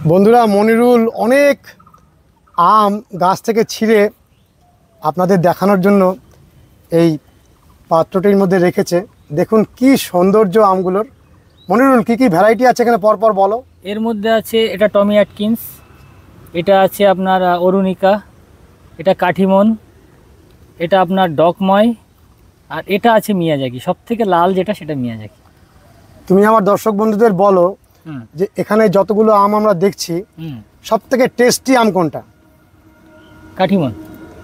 বন্ধুরা, মনিরুল অনেক আম গাছ থেকে ছিঁড়ে আপনাদের দেখানোর জন্য এই পাত্রটির মধ্যে রেখেছে। দেখুন কি সৌন্দর্য আমগুলোর। মনিরুল, কি কি ভ্যারাইটি আছে এখানে পরপর বলো। এর মধ্যে আছে এটা টমি অ্যাটকিন্স, এটা আছে আপনার অরুণিকা, এটা কাঠিমন, এটা আপনার ডকময়, আর এটা আছে মিয়াজাকি। সব থেকে লাল যেটা সেটা মিয়াজাকি। তুমি আমার দর্শক বন্ধুদের বলো যে এখানে যতগুলো আম আমরা দেখছি সব থেকে টেস্টি আম কোনটা? কাঠিমন।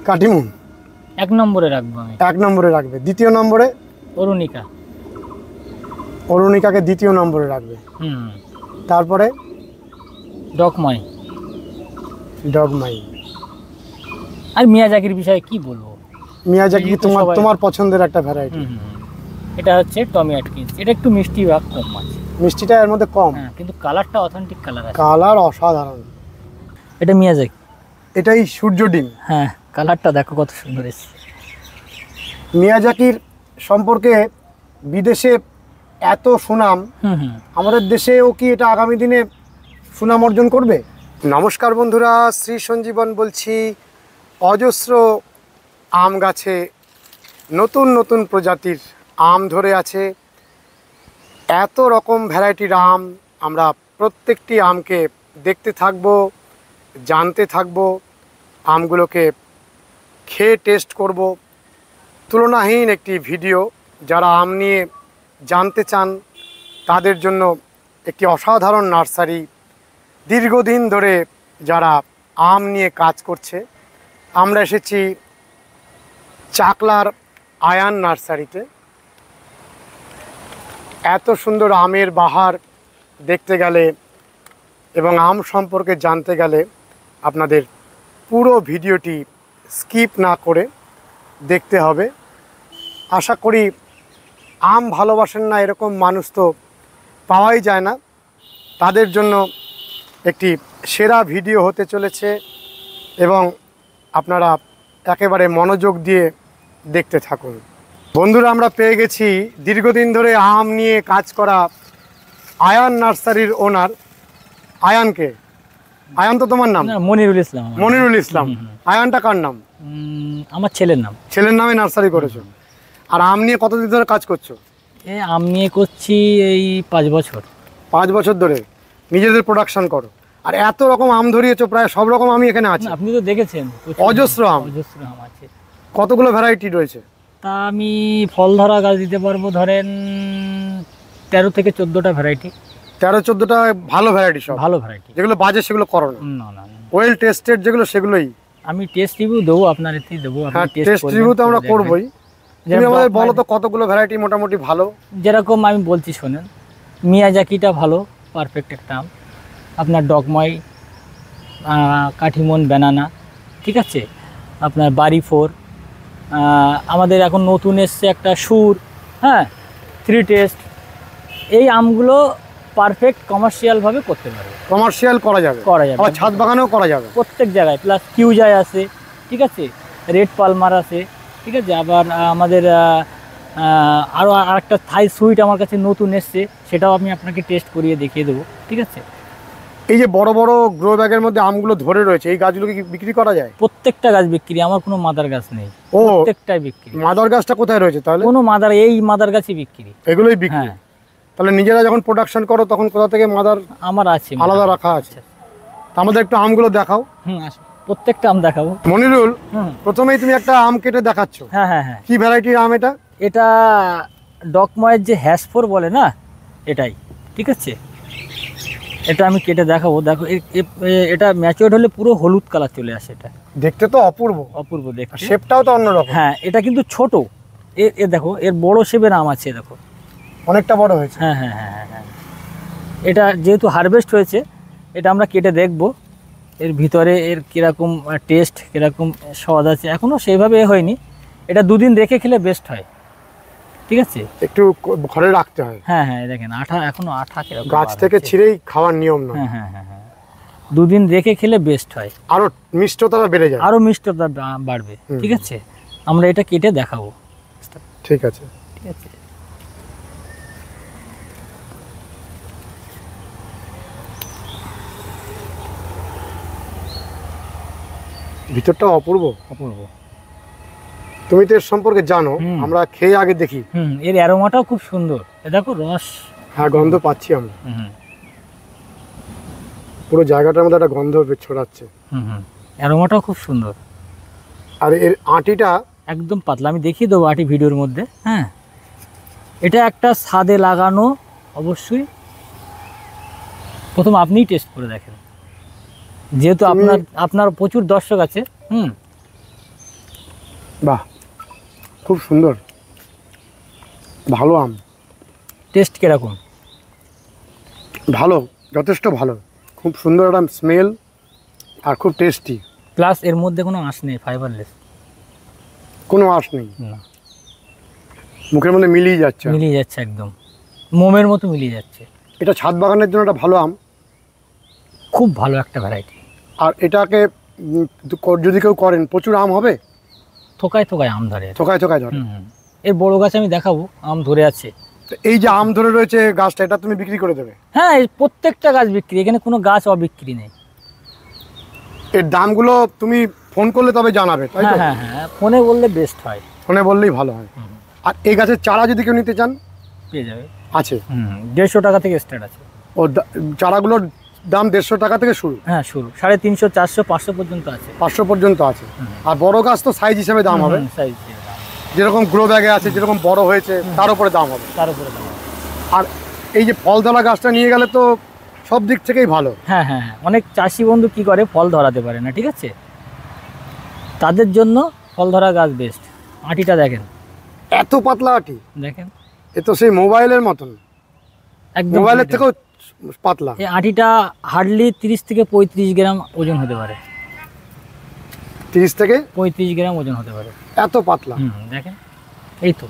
কাঠিমন এক নম্বরে রাখবো আমি। এক নম্বরে রাখবে। দ্বিতীয় নম্বরে অরুণিকা। অরুণিকাকে দ্বিতীয় নম্বরে রাখবে। তারপরে ডকময়। ডগমাই। আর মিয়াজাকির বিষয়ে কি বলবো, মিয়াজাকি তোমার পছন্দের একটা ভ্যারাইটি। এটা হচ্ছে টমি অ্যাটকিন্স। এটা একটু মিষ্টি ভাগ কম আছে, মিষ্টিটা এর মধ্যে কম, কিন্তু কালারটা অথেন্টিক কালার আছে। কালার অসাধারণ। এটা মিয়াজাকি। এটাই সূর্য ডিম। হ্যাঁ, কালারটা দেখো কত সুন্দর এসেছে। মিয়াজাকির সম্পর্কে বিদেশে এত সুনাম, আমাদের দেশেও কি এটা আগামী দিনে সুনাম অর্জন করবে? নমস্কার বন্ধুরা, শ্রী সঞ্জীবন বলছি। অজস্র আম গাছে নতুন নতুন প্রজাতির আম ধরে আছে। এত রকম ভ্যারাইটির আম, আমরা প্রত্যেকটি আমকে দেখতে থাকবো, জানতে থাকবো, আমগুলোকে খেয়ে টেস্ট করব। তুলনাহীন একটি ভিডিও। যারা আম নিয়ে জানতে চান তাদের জন্য একটি অসাধারণ নার্সারি। দীর্ঘদিন ধরে যারা আম নিয়ে কাজ করছে। আমরা এসেছি চাকলার আয়ান নার্সারিতে। এত সুন্দর আমের বাহার দেখতে গেলে এবং আম সম্পর্কে জানতে গেলে আপনাদের পুরো ভিডিওটি স্কিপ না করে দেখতে হবে। আশা করি আম ভালোবাসেন না এরকম মানুষ তো পাওয়াই যায় না। তাদের জন্য একটি সেরা ভিডিও হতে চলেছে এবং আপনারা একেবারে মনোযোগ দিয়ে দেখতে থাকুন। বন্ধুরা, আমরা পেয়ে গেছি দীর্ঘদিন ধরে আম নিয়ে কাজ করা আয়ান নার্সারির ওনার। আয়ানকে, আয়ান তো তোমার নাম? মনিরুল ইসলাম। মনিরুল ইসলাম। আয়ানটা কার নাম? আমার ছেলের নাম। ছেলের নামে নার্সারি করেছো। আর আম নিয়ে কতদিন ধরে কাজ করছো? আম নিয়ে করছি এই 5 বছর। 5 বছর ধরে নিজেদের প্রোডাকশন করো। আর এত রকম আম ধরিয়েছো, প্রায় সব রকম আমি এখানে আছে। আপনি তো দেখেছেন অজস্র আম। অজস্র আম আছে। কতগুলো ভ্যারাইটি রয়েছে? তা আমি ফল ধরা গাছ দিতে পারবো ধরেন 13 থেকে 14টা ভ্যারাইটি। 13-14টা ভালো ভ্যারাইটি, সব ভালো ভ্যারাইটি। যেগুলো বাজে সেগুলো করো না? না না, ওয়েল টেস্টেড যেগুলো সেগুলোই আমি টেস্ট রিভিউ দেবো, আপনার এতেই দেবো। হ্যাঁ, টেস্ট রিভিউ তো আমরা করবোই। তুমি আমাদের বলো তো কতগুলো ভ্যারাইটি মোটামুটি ভালো। যেরকম আমি বলছি শোনেন, মিয়াজাকিটা ভালো, পারফেক্ট একটা আম। আপনার ডকময়, কাঠিমন, ব্যানানা, ঠিক আছে। আপনার বাড়ি 4, আমাদের এখন নতুন এসছে একটা সুর, হ্যাঁ, 3 টেস্ট। এই আমগুলো পারফেক্ট কমার্শিয়ালভাবে করতে পারবে। কমার্শিয়াল করা যাবে, আবার ছাদ বাগানেও করা যাবে প্রত্যেক জায়গায়। প্লাস কিউজাই আছে, ঠিক আছে, রেড পালমার আছে, ঠিক আছে। আবার আমাদের আরও আরেকটা থাই সুইট আমার কাছে নতুন এসছে, সেটাও আমি আপনাকে টেস্ট করিয়ে দেখিয়ে দেবো, ঠিক আছে। এই যে বড় বড় গ্রো ব্যাগের মধ্যে আমগুলো ধরে রয়েছে, এই গাছগুলো কি বিক্রি করা যায়? প্রত্যেকটা গাছ বিক্রি, আমার কোনো মাদার গাছ নেই। ও, প্রত্যেকটাই বিক্রি। মাদার গাছটা কোথায় রয়েছে তাহলে? কোনো মাদার, এই মাদার গাছই বিক্রি। এগুলোই বিক্রি? হ্যাঁ। তাহলে নিজেরা যখন প্রোডাকশন করো তখন কোথা থেকে মাদার? আমার আছে, আলাদা রাখা আছে। আমাদের একটু আমগুলো দেখাও। আসো, প্রত্যেকটা আম দেখাবো। মনিরুল, প্রথমেই তুমি একটা আম কেটে দেখাচ্ছ। হ্যাঁ হ্যাঁ হ্যাঁ। কি ভ্যারাইটির আম এটা? এটা ডকময়ের যে হ্যাসফোর বলে না, এটাই, ঠিক আছে। এটা আমি কেটে দেখাবো। দেখো, এটা ম্যাচিওর হলে পুরো হলুদ কালার চলে আসে। এটা দেখতে তো অপূর্ব, অপূর্ব দেখতে। শেপটাও তো অন্যরকম। হ্যাঁ, এটা কিন্তু ছোট। এ দেখো, এর বড় শেপের আম আছে, দেখো অনেকটা বড় হয়েছে। হ্যাঁ হ্যাঁ হ্যাঁ হ্যাঁ। এটা যেহেতু হারভেস্ট হয়েছে, এটা আমরা কেটে দেখব এর ভিতরে এর কীরকম টেস্ট, কীরকম স্বাদ আছে। এখনও সেইভাবে হয়নি। এটা 2 দিন রেখে খেলে বেস্ট হয়, ঠিক আছে। একটু ঘরে রাখতে হয়। হ্যাঁ হ্যাঁ, দেখেন আঠা, এখনো আঠা কিরকম, গাছ থেকে ছিঁড়েই খাওয়ার নিয়ম না। হ্যাঁ হ্যাঁ হ্যাঁ হ্যাঁ। 2 দিন রেখে খেলে বেস্ট হয়, আরো মিষ্টতা বেড়ে যায়, আরো মিষ্টতা বাড়বে, ঠিক আছে। আমরা এটা কেটে দেখাবো। ঠিক আছে, ঠিক আছে। ভিতরটাও অপূর্ব। অপূর্ব। তুমি তো এর সম্পর্কে জানো, আমরা খেয়ে আগে দেখি। এর অ্যারোমাটাও খুব সুন্দর, এ দেখো রস। হ্যাঁ, গন্ধ পাচ্ছি আমরা। পুরো জায়গাটার মধ্যে একটা গন্ধ ছড়াচ্ছে। অ্যারোমাটাও খুব সুন্দর। আর এর আটিটা একদম পাতলা, আমি দেখিয়ে দেবো আটি ভিডিওর মধ্যে। হ্যাঁ, এটা একটা স্বাদে লাগানো, অবশ্যই প্রথম আপনিই টেস্ট করে দেখেন, যেহেতু আপনার প্রচুর দর্শক আছে। বাহ, খুব সুন্দর, ভালো আম। টেস্ট কিরকম? ভালো, যথেষ্ট ভালো, খুব সুন্দর একটা স্মেল আর খুব টেস্টি। প্লাস এর মধ্যে কোনো আঁশ নেই, ফাইবারলেস, কোনো আঁশ নেই, না, মুখের মধ্যে মিলিয়ে যাচ্ছে, মিলিয়ে যাচ্ছে, একদম মোমের মতো মিলিয়ে যাচ্ছে। এটা ছাদ বাগানের জন্য একটা ভালো আম, খুব ভালো একটা ভ্যারাইটি। আর এটাকে যদি কেউ করেন প্রচুর আম হবে। থোকায় থোকায় আম ধরে, থোকায় থোকায় ধরে। এর বড় গাছ আমি দেখাবো, আম ধরে আছে। এই যে আম ধরে রয়েছে গাছটা, এটা তুমি বিক্রি করে দেবে? হ্যাঁ, এই প্রত্যেকটা গাছ বিক্রি, এখানে কোনো গাছ অবিক্রি নেই। এর দামগুলো তুমি ফোন করলে তবে জানাবে, তাই তো? হ্যাঁ হ্যাঁ, ফোনে বললে বেস্ট হয়, ফোনে বললেই ভালো হয়। আর এই গাছের চারা যদি কেউ নিতে চান পেয়ে যাবে, আছে। 150 টাকা থেকে স্টার্ট আছে। ও চারাগুলোর দাম 150 টাকা থেকে শুরু? হ্যাঁ, শুরু 350, 400, 500 পর্যন্ত আছে। 500 পর্যন্ত আছে। আর বড় গাছ তো সাইজ হিসেবে দাম হবে, যেরকম গ্রো ব্যাগে আছে, যেরকম বড় হয়েছে তার উপরে দাম হবে, তার উপরে দাম। আর এই যে ফল ধরা গাছটা নিয়ে গেলে তো সব দিক থেকেই ভালো। হ্যাঁ হ্যাঁ হ্যাঁ, অনেক চাষি বন্ধু কি করে, ফল ধরাতে পারে না, ঠিক আছে, তাদের জন্য ফল ধরা গাছ বেস্ট। আটিটা দেখেন, এত পাতলা আটি, দেখেন, এ তো সেই মোবাইলের মতন, একদম মোবাইলের থেকেও পাতলা। এই আটিটা হার্ডলি 30 থেকে 35 গ্রাম ওজন হতে পারে। 30 থেকে 35 গ্রাম ওজন হতে পারে, এত পাতলা। দেখেন, এই তো,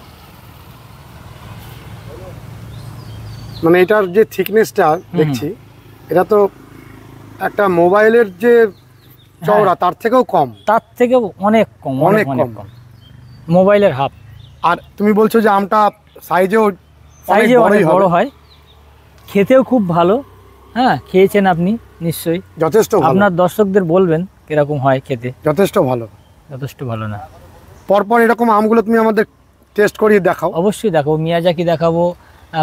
মানে এটার যে থিকনেসটা দেখছি, এটা তো একটা মোবাইলের যে চওড়া তার থেকেও কম, তার থেকে অনেক কম, অনেক কম, মোবাইলের হাফ। আর তুমি বলছো যে আমটা সাইজে অনেক বড় হয়, খেতেও খুব ভালো। হ্যাঁ, খেয়েছেন আপনি নিশ্চয়ই, যথেষ্ট ভালো। আপনার দর্শকদের বলবেন কিরকম হয় খেতে। যথেষ্ট ভালো, যথেষ্ট ভালো না? পরপর এরকম আমগুলো তুমি আমাদের টেস্ট করিয়ে দেখাও। অবশ্যই দেখাবো, মিয়াজাকি দেখাবো,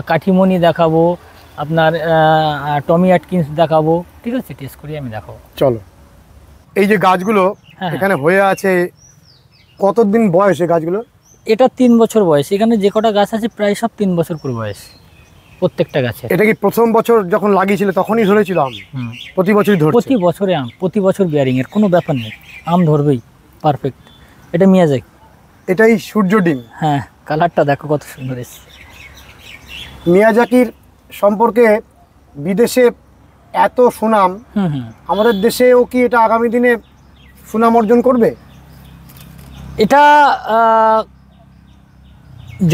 কাঠিমনি দেখাবো, আপনার টমি অ্যাটকিন্স দেখাবো, ঠিক আছে, টেস্ট করিয়ে আমি দেখাবো। চলো। এই যে গাছগুলো এখানে হয়ে আছে, কতদিন বয়স এই গাছগুলো? এটা 3 বছর বয়স, এখানে যে কটা গাছ আছে প্রায় সব 3 বছর করে বয়স প্রত্যেকটা গাছে। এটা কি প্রথম বছর যখন লাগিয়েছিল তখনই ধরেছিল আম? প্রতি বছরই ধরছে? প্রতি বছরে আম, প্রতি বছর বিয়ারিং, এর কোনো ব্যাপার নেই, আম ধরবেই, পারফেক্ট। এটা মিয়াজাকি, এটাই সূর্য ডিম। হ্যাঁ, কালারটা দেখো কত সুন্দর এসেছে। মিয়াজাকির সম্পর্কে বিদেশে এত সুনাম, আমাদের দেশেও কি এটা আগামী দিনে সুনাম অর্জন করবে? এটা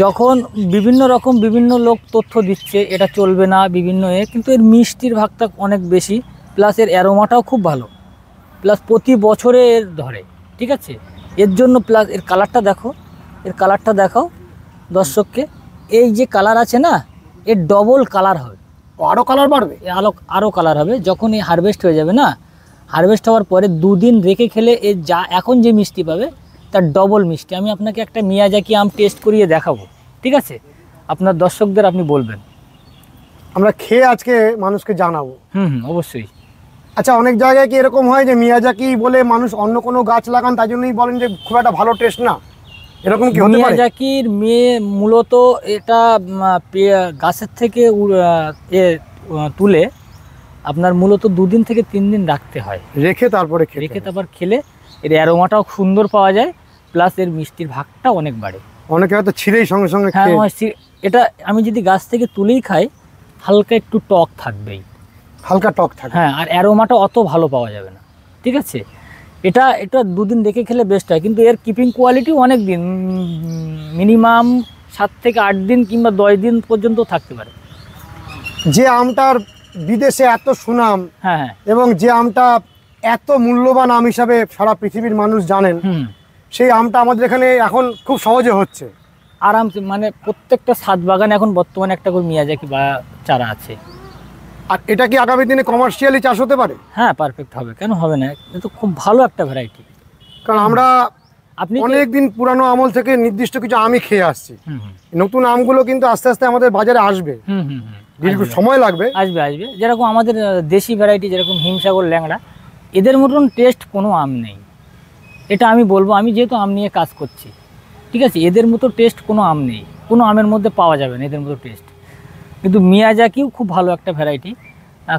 যখন বিভিন্ন লোক তথ্য দিচ্ছে এটা চলবে না, বিভিন্ন কিন্তু এর মিষ্টির ভাগটা অনেক বেশি, প্লাস এর অ্যারোমাটাও খুব ভালো, প্লাস প্রতি বছরে এর ধরে, ঠিক আছে, এর জন্য। প্লাস এর কালারটা দেখো, এর কালারটা দেখাও দর্শককে, এই যে কালার আছে না, এর ডবল কালার হবে, আরও কালার বাড়বে, আরও কালার হবে যখন এই হারভেস্ট হয়ে যাবে না। হারভেস্ট হওয়ার পরে 2 দিন রেখে খেলে এর যা এখন যে মিষ্টি পাবে তার ডবল মিষ্টি। আমি আপনাকে একটা মিয়াজাকি আম টেস্ট করিয়ে দেখাবো, ঠিক আছে, আপনার দর্শকদের আপনি বলবেন, আমরা খেয়ে আজকে মানুষকে জানাবো। অবশ্যই। আচ্ছা, অনেক জায়গায় কি এরকম হয় যে মিয়াজাকি বলে মানুষ অন্য কোনো গাছ লাগান, তাই জন্যই বলেন যে খুব একটা ভালো টেস্ট না, এরকম কি হতে পারে? মিয়াজাকির মূলত এটা গাছের থেকে তুলে আপনার মূলত 2 দিন থেকে 3 দিন রাখতে হয়, রেখে তারপরে তারপর খেলে এর অ্যারোমাটাও সুন্দর পাওয়া যায়, প্লাস এর মিষ্টির ভাগটা অনেক বাড়ে। অনেকে হয়তো ছিঁড়েই সঙ্গে সঙ্গে হ্যাঁ, এটা আমি যদি গাছ থেকে তুলেই খাই, হালকা একটু টক থাকবেই, হালকা টক থাকবে। হ্যাঁ, আর অ্যারোমাটা অত ভালো পাওয়া যাবে না, ঠিক আছে। এটা 2 দিন রেখে খেলে বেস্ট হয়, কিন্তু এর কিপিং কোয়ালিটি অনেক দিন, মিনিমাম 7 থেকে 8 দিন কিংবা 10 দিন পর্যন্ত থাকতে পারে। যে আমটার বিদেশে এত সুনাম, হ্যাঁ, এবং যে আমটা এত মূল্যবান আম হিসাবে সারা পৃথিবীর মানুষ জানেন, সেই আমটা আমাদের এখানে এখন খুব সহজে হচ্ছে আরামসে, মানে প্রত্যেকটা ছাদ বাগানে এখন বর্তমানে একটা করে মিয়াজাকি বা চারা আছে। আর এটা কি আগামী দিনে কমার্শিয়ালি চাষ হতে পারে? হ্যাঁ, পারফেক্ট হবে, কেন হবে না, এটা তো খুব ভালো একটা ভ্যারাইটি। কারণ আমরা আপনি অনেক দিন পুরানো আমল থেকে নির্দিষ্ট কিছু আমই খেয়ে আসছি। নতুন আমগুলো কিন্তু আস্তে আস্তে আমাদের বাজারে আসবে, দীর্ঘ সময় লাগবে। আসবে আসবে যেরকম আমাদের দেশি ভ্যারাইটি যেরকম হিমসাগর, ল্যাংড়া, এদের মতন টেস্ট কোনো আম নেই। এটা আমি বলবো, আমি যেহেতু আম নিয়ে কাজ করছি, ঠিক আছে, এদের মতো টেস্ট কোনো আম নেই, কোনো আমের মধ্যে পাওয়া যাবে না এদের মতো টেস্ট। কিন্তু মিয়াজাকিও খুব ভালো একটা ভ্যারাইটি।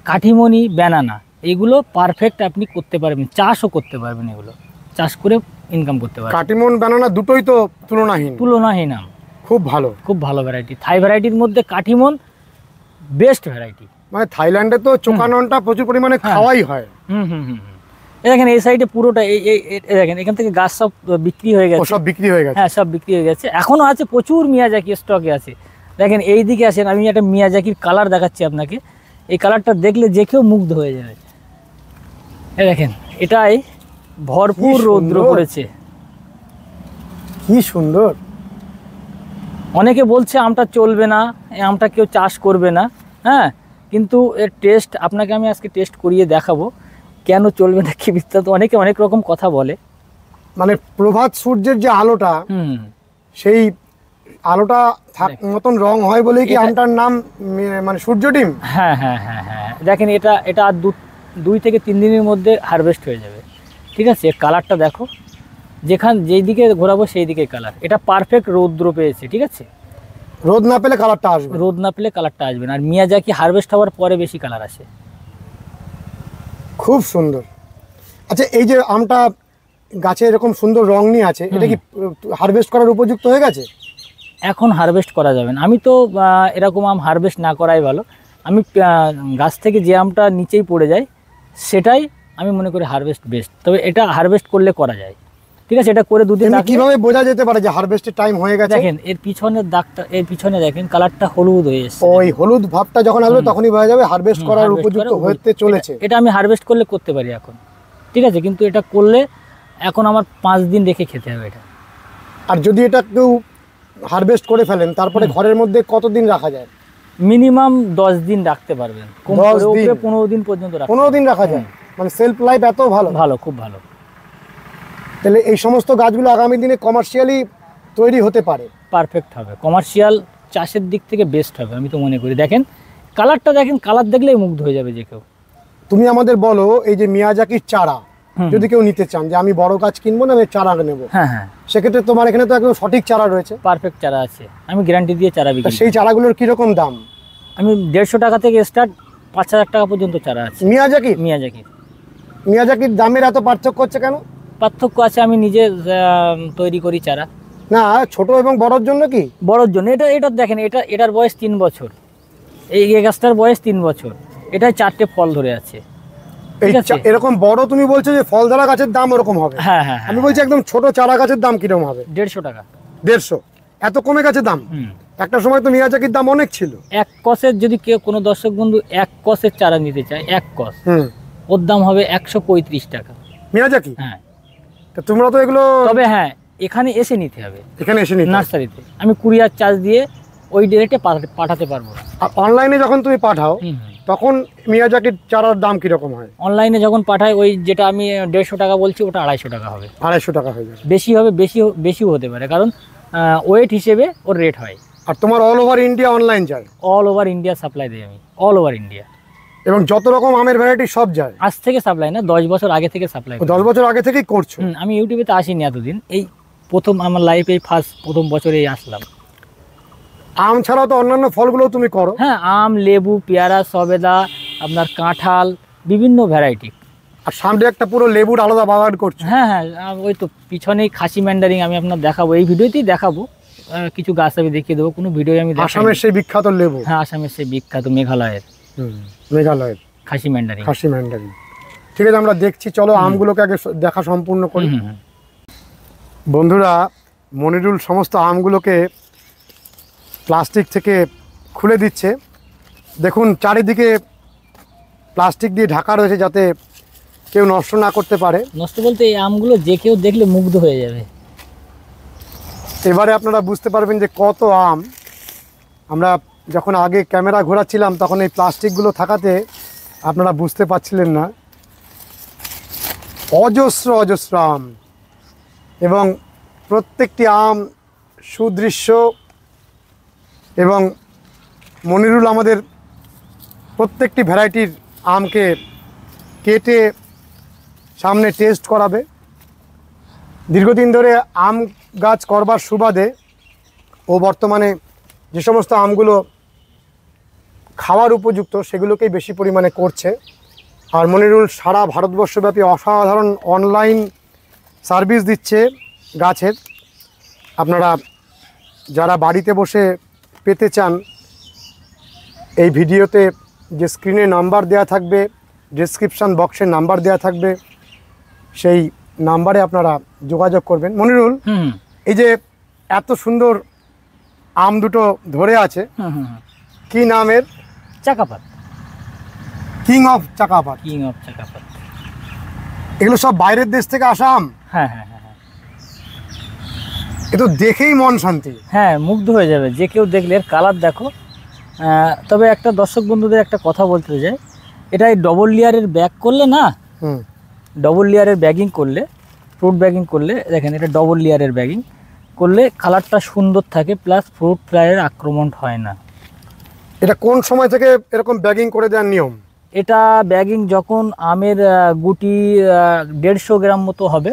কাঠিমণি, ব্যানানা, এগুলো পারফেক্ট আপনি করতে পারবেন, চাষও করতে পারবেন, এগুলো চাষ করে ইনকাম করতে পারবেন। কাটিমন ব্যানানা দুটোই তো তুলনাহীন আম, খুব ভালো, খুব ভালো ভ্যারাইটি। থাই ভ্যারাইটির মধ্যে কাঠিমন বেস্ট ভ্যারাইটি। মানে থাইল্যান্ডে তো চোকাননটা প্রচুর পরিমাণে খাওয়াই হয়। দেখেন এই সাইডে পুরোটা এই দেখেন, এখান থেকে গাছ সব বিক্রি হয়ে গেছে, সব বিক্রি হয়ে গেছে। হ্যাঁ, সব বিক্রি হয়ে গেছে। এখনো আছে প্রচুর মিয়াজাকি স্টকে আছে। দেখেন এই দিকে আসেন, আমি একটা মিয়াজাকির কালার দেখাচ্ছি আপনাকে। এই কালারটা দেখলে যে কেউ মুগ্ধ হয়ে যাবে। এই দেখেন, এটাই ভরপুর রৌদ্র পড়েছে, কি সুন্দর। অনেকে বলছে আমটা চলবে না, এই আমটা কেউ চাষ করবে না, হ্যাঁ, কিন্তু এর টেস্ট আপনাকে আমি আজকে টেস্ট করিয়ে দেখাবো কেন চলবে না, কি বিস্তারিত। অনেকে অনেক রকম কথা বলে। মানে প্রভাত সূর্যের যে আলোটা, সেই আলোটা মতন রং হয় বলেই কি আমটার নাম মানে সূর্য ডিম? হ্যাঁ হ্যাঁ হ্যাঁ হ্যাঁ, দেখেন এটা আর 2 থেকে 3 দিনের মধ্যে হারভেস্ট হয়ে যাবে, ঠিক আছে। কালারটা দেখো, যেই দিকে ঘোরাবো সেই দিকে কালার। এটা পারফেক্ট রৌদ্র পেয়েছে, ঠিক আছে। রোদ না পেলে কালারটা আসবে, রোদ না পেলে কালারটা আসবে না। আর মিয়াজাকি হারভেস্ট হওয়ার পরে বেশি কালার আসে। খুব সুন্দর। আচ্ছা, এই যে আমটা গাছে এরকম সুন্দর রং নিয়ে আছে, এটা কি হারভেস্ট করার উপযুক্ত হয়ে গেছে? এখন হারভেস্ট করা যাবে না। আমি তো এরকম আম হারভেস্ট না করাই ভালো। আমি গাছ থেকে যে আমটা নিচেই পড়ে যায় সেটাই আমি মনে করি হারভেস্ট বেস্ট। তবে এটা হারভেস্ট করলে করা যায়, ঠিক আছে। এটা করে 2 দিন কিভাবে বোঝা যেতে পারে যে হারভেস্টের টাইম হয়ে গেছে? দেখেন এর পিছনের দাগটা, এর পিছনে দেখেন কালারটা হলুদ হয়ে এসেছে। ওই হলুদ ভাবটা যখন আসবে তখনই বোঝা যাবে হারভেস্ট করার উপযুক্ত হতে চলেছে। এটা আমি হারভেস্ট করলে করতে পারি এখন, ঠিক আছে, কিন্তু এটা করলে এখন আমার 5 দিন রেখে খেতে হবে এটা। আর যদি এটা কেউ হারভেস্ট করে ফেলেন তারপরে ঘরের মধ্যে কতদিন রাখা যায়? মিনিমাম 10 দিন রাখতে পারবেন, কম করে উপরে 15 দিন পর্যন্ত 15 দিন রাখা যায়। মানে সেলফ লাইফ এত ভালো, খুব ভালো। তাহলে এই সমস্ত গাছগুলো আগামী দিনে কমার্শিয়ালি তৈরি হতে পারে, পারফেক্ট হবে, কমার্শিয়াল চাষের দিক থেকে বেস্ট হবে আমি তো মনে করি। দেখেন কালারটা, দেখেন কালার দেখলেই মুগ্ধ হয়ে যাবে যে কেউ। তুমি আমাদের বলো, এই যে মিয়াজাকির চারা যদি কেউ নিতে চান, যে আমি বড় গাছ কিনবো না, আমি চারা নেবো, হ্যাঁ হ্যাঁ, সেক্ষেত্রে তোমার এখানে তো একদম সঠিক চারা রয়েছে, পারফেক্ট চারা আছে, আমি গ্যারান্টি দিয়ে চারা বিক্রি। সেই চারাগুলোর কিরকম দাম? আমি 150 টাকা থেকে স্টার্ট 5000 টাকা পর্যন্ত চারা আছে। মিয়াজাকির দামের এত পার্থক্য হচ্ছে কেন? পার্থক্য আছে, আমি নিজে তৈরি করি চারা। না, ছোট এবং বড়র জন্য কি? বড়র জন্য। এটা দেখেন, এটার বয়স 3 বছর, এই গাছটার বয়স 3 বছর, এটায় 4টে ফল ধরে আছে। এরকম বড় তুমি বলছো যে ফল ধরা গাছের দাম ওরকম হবে? হ্যাঁ হ্যাঁ, আমি বলছি একদম ছোট চারা গাছের দাম কিরকম হবে? 150 টাকা। 150? এত কমে গেছে দাম? একটা সময় তো মিয়াজাকির দাম অনেক ছিল। এক কসের, যদি কেউ কোনো দর্শক বন্ধু 1 কসের চারা নিতে চায়, 1 কস, ওর দাম হবে 135 টাকা মিয়াজাকি। হ্যাঁ, তোমরা তো এগুলো, তবে হ্যাঁ এখানে এসে নিতে হবে, এখানে এসে নিতে নার্সারিতে। আমি কুরিয়ার চার্জ দিয়ে ওই ডেটে পাঠাতে পারবো না। আর অনলাইনে যখন তুমি পাঠাও তখন মিয়াজাকির চারার দাম কিরকম হয়? অনলাইনে যখন পাঠাই, ওই যেটা আমি 150 টাকা বলছি ওটা 250 টাকা হবে। 250 টাকা হয়ে যাবে। বেশি হবে, বেশিও হতে পারে, কারণ ওয়েট হিসেবে ওর রেট হয়। আর তোমার অল ওভার ইন্ডিয়া অনলাইন যায়? অল ওভার ইন্ডিয়া সাপ্লাই দিই আমি, অল ওভার ইন্ডিয়া। এবং যত রকম আমের ভ্যারাইটি সব যায়? আজ থেকে সাপ্লাই না, 10 বছর আগে থেকে সাপ্লাই। 10 বছর আগে থেকেই করছো? আমি ইউটিউবে তো আসিনি এতদিন, এই প্রথম আমার লাইফে প্রথম বছরেই আসলাম। আম ছাড়াও তো অন্যান্য ফলগুলো তুমি করো? হ্যাঁ, আম, লেবু, পেয়ারা, সবেদা, আপনার কাঁঠাল, বিভিন্ন ভ্যারাইটি। আর সামনে একটা পুরো লেবুর আলাদা বাগান করছো? হ্যাঁ হ্যাঁ, ওই তো পিছনেই খাসি ম্যান্ডারিং আমি আপনার দেখাবো, এই ভিডিওতেই দেখাবো। কিছু গাছ আমি দেখিয়ে দেবো, কোনো ভিডিও আমি দেখাবো। আসামের সেই বিখ্যাত লেবু? হ্যাঁ, আসামের সেই বিখ্যাত মেঘালয়ের খাসি ম্যান্ডারিং। ঠিক আছে, আমরা দেখছি, চলো আমগুলোকে আগে দেখা সম্পূর্ণ করি। বন্ধুরা, মনিরুল সমস্ত আমগুলোকে প্লাস্টিক থেকে খুলে দিচ্ছে। দেখুন চারিদিকে প্লাস্টিক দিয়ে ঢাকা রয়েছে যাতে কেউ নষ্ট না করতে পারে। নষ্ট বলতে এই আমগুলো যে কেউ দেখলে মুগ্ধ হয়ে যাবে। এবারে আপনারা বুঝতে পারবেন যে কত আম। আমরা যখন আগে ক্যামেরা ঘোরাচ্ছিলাম তখন এই প্লাস্টিকগুলো থাকাতে আপনারা বুঝতে পারছিলেন না। অজস্র আম, এবং প্রত্যেকটি আম সুদৃশ্য, এবং মনিরুল আমাদের প্রত্যেকটি ভ্যারাইটির আমকে কেটে সামনে টেস্ট করাবে। দীর্ঘদিন ধরে আম গাছ করবার সুবাদে ও বর্তমানে যে সমস্ত আমগুলো খাওয়ার উপযুক্ত সেগুলোকেই বেশি পরিমাণে করছে। আর মনিরুল সারা ভারতবর্ষব্যাপী অসাধারণ অনলাইন সার্ভিস দিচ্ছে গাছের। আপনারা যারা বাড়িতে বসে পেতে চান, এই ভিডিওতে যে স্ক্রিনে নাম্বার দেওয়া থাকবে, ডেসক্রিপশান বক্সে নাম্বার দেওয়া থাকবে, সেই নাম্বারে আপনারা যোগাযোগ করবেন। মনিরুল, এই যে এত সুন্দর আম দুটো ধরে আছে, কি নামের? চাকাপাত, কিং অফ চাকাপাত। কিং অফ চাকাপাত। এগুলো সব বাইরের দেশ থেকে আসা আম? হ্যাঁ হ্যাঁ হ্যাঁ হ্যাঁ, এ তো দেখেই মন শান্তি। হ্যাঁ, মুগ্ধ হয়ে যাবে যে কেউ দেখলে। এর কালার দেখো। তবে একটা দর্শক বন্ধুদের একটা কথা বলতে চাই, এটা এই ডবল লেয়ারের ব্যাগ করলে না, ডবল লেয়ারের ব্যাগিং করলে, ফ্রুট ব্যাগিং করলে, দেখেন এটা ডবল লেয়ারের ব্যাগিং করলে কালারটা সুন্দর থাকে, প্লাস ফ্রুট ফ্লাইয়ের আক্রমণ হয় না। এটা কোন সময় থেকে এরকম ব্যাগিং করে দেওয়ার নিয়ম? এটা ব্যাগিং যখন আমের গুটি 150 গ্রাম মতো হবে